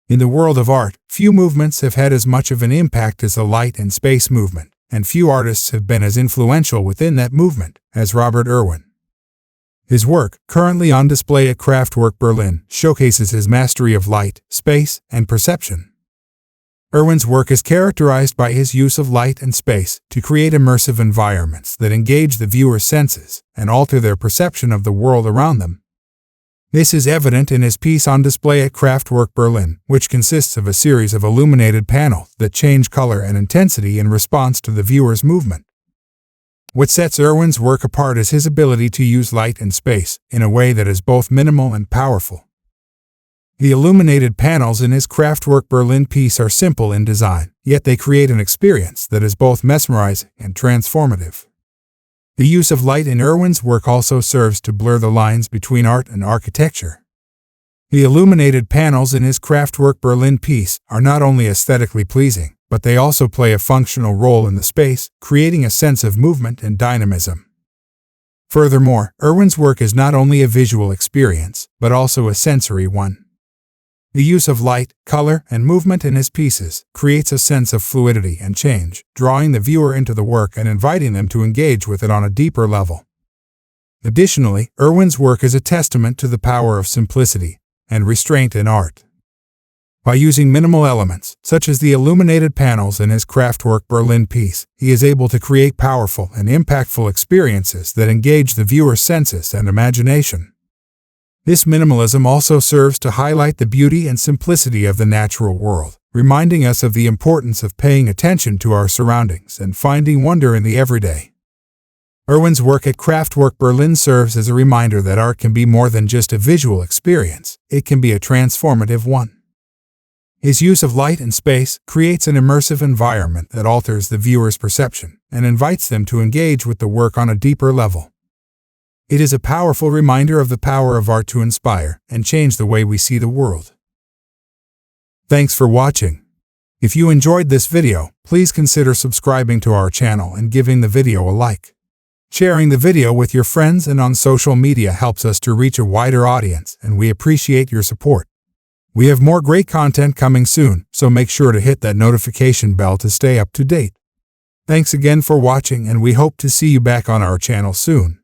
In the world of art, few movements have had as much of an impact as the light and space movement, and few artists have been as influential within that movement as Robert Irwin. His work, currently on display at Kraftwerk Berlin, showcases his mastery of light, space, and perception. Irwin's work is characterized by his use of light and space to create immersive environments that engage the viewer's senses and alter their perception of the world around them. This is evident in his piece on display at Kraftwerk Berlin, which consists of a series of illuminated panels that change color and intensity in response to the viewer's movement. What sets Irwin's work apart is his ability to use light and space in a way that is both minimal and powerful. The illuminated panels in his Kraftwerk Berlin piece are simple in design, yet they create an experience that is both mesmerizing and transformative. The use of light in Irwin's work also serves to blur the lines between art and architecture. The illuminated panels in his Kraftwerk Berlin piece are not only aesthetically pleasing, but they also play a functional role in the space, creating a sense of movement and dynamism. Furthermore, Irwin's work is not only a visual experience, but also a sensory one. The use of light, color, and movement in his pieces creates a sense of fluidity and change, drawing the viewer into the work and inviting them to engage with it on a deeper level. Additionally, Irwin's work is a testament to the power of simplicity and restraint in art. By using minimal elements, such as the illuminated panels in his Kraftwerk Berlin piece, he is able to create powerful and impactful experiences that engage the viewer's senses and imagination. This minimalism also serves to highlight the beauty and simplicity of the natural world, reminding us of the importance of paying attention to our surroundings and finding wonder in the everyday. Irwin's work at Kraftwerk Berlin serves as a reminder that art can be more than just a visual experience, it can be a transformative one. His use of light and space creates an immersive environment that alters the viewer's perception and invites them to engage with the work on a deeper level. It is a powerful reminder of the power of art to inspire and change the way we see the world. Thanks for watching. If you enjoyed this video, please consider subscribing to our channel and giving the video a like. Sharing the video with your friends and on social media helps us to reach a wider audience, and we appreciate your support. We have more great content coming soon, so make sure to hit that notification bell to stay up to date. Thanks again for watching, and we hope to see you back on our channel soon.